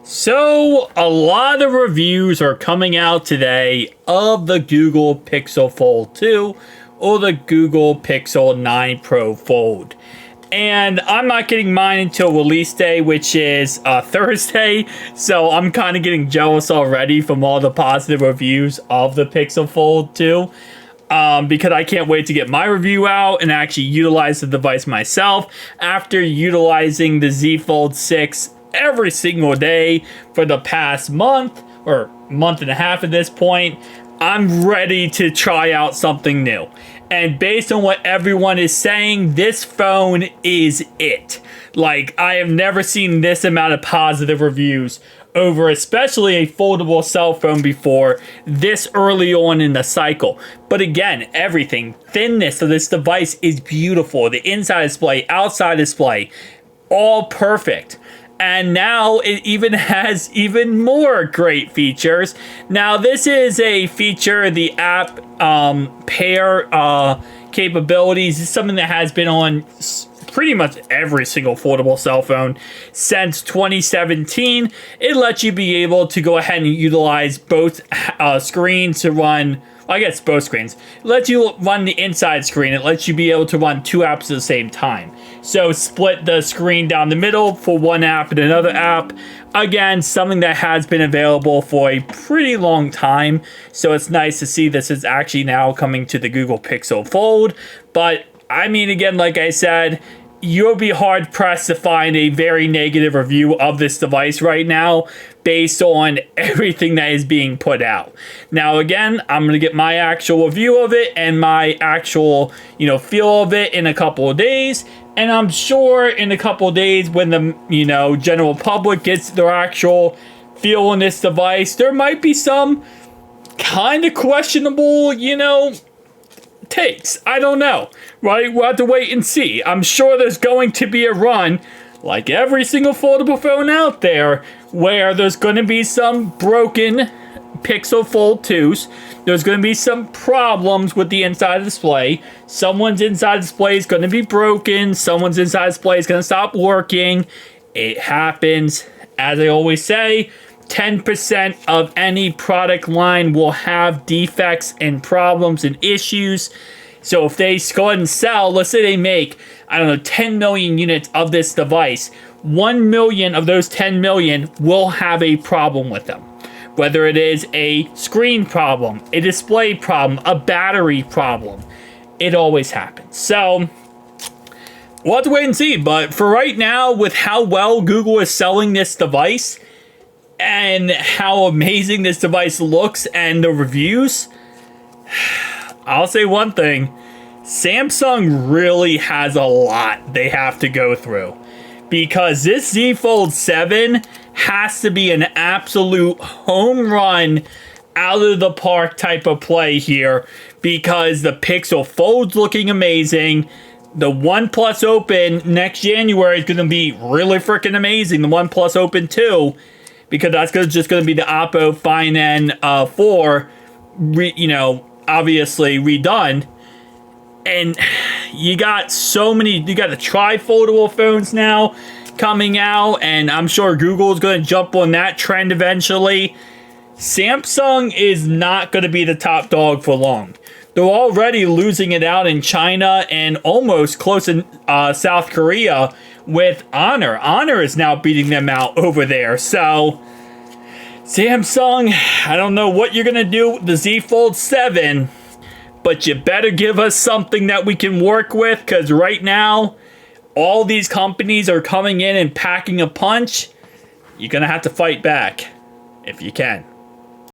So, a lot of reviews are coming out today of the Google Pixel Fold 2 or the Google Pixel 9 Pro Fold. And I'm not getting mine until release day, which is Thursday. So, I'm kind of getting jealous already from all the positive reviews of the Pixel Fold 2. Because I can't wait to get my review out and actually utilize the device myself after utilizing the Z Fold 6 every single day for the past month or month and a half at this point. I'm ready to try out something new. And based on what everyone is saying, this phone is it. Like, I have never seen this amount of positive reviews over especially a foldable cell phone before this early on in the cycle. But again, everything, thinness of this device is beautiful. The inside display, outside display, all perfect. And now it even has even more great features. Now this is a feature, the app pair capabilities is something that has been on pretty much every single foldable cell phone since 2017. It lets you be able to go ahead and utilize both screens to run, I guess both screens. It lets you run the inside screen. It lets you be able to run two apps at the same time. So split the screen down the middle for one app and another app. Again, something that has been available for a pretty long time. So it's nice to see this is actually now coming to the Google Pixel Fold. But I mean, again, like I said, you'll be hard pressed to find a very negative review of this device right now based on everything that is being put out. Now, again, I'm going to get my actual review of it and my actual, feel of it in a couple of days. And I'm sure in a couple of days when the, general public gets their actual feel on this device, there might be some kind of questionable, takes. I don't know, right? We'll have to wait and see. I'm sure there's going to be a run, like every single foldable phone out there, where there's going to be some broken Pixel Fold 2s. There's going to be some problems with the inside display. Someone's inside display is going to be broken. Someone's inside display is going to stop working. It happens. As I always say, 10% of any product line will have defects and problems and issues. So if they go ahead and sell, let's say they make, 10 million units of this device, 1 million of those 10 million will have a problem with them. Whether it is a screen problem, a display problem, a battery problem, it always happens. So we'll have to wait and see. But for right now, with how well Google is selling this device, and how amazing this device looks and the reviews, I'll say one thing. Samsung really has a lot they have to go through. Because this Z Fold 7 has to be an absolute home run, out of the park type of play here. Because the Pixel Fold's looking amazing. The OnePlus Open next January is going to be really freaking amazing. The OnePlus Open 2. Because that's just going to be the Oppo Find N4, obviously redone. And you got so many, you got the tri-foldable phones now coming out, and I'm sure Google is going to jump on that trend eventually. Samsung is not going to be the top dog for long. They're already losing it out in China and almost close in South Korea with Honor. Honor is now beating them out over there. So Samsung, I don't know what you're going to do with the Z Fold 7, but you better give us something that we can work with, because right now, all these companies are coming in and packing a punch. You're going to have to fight back if you can.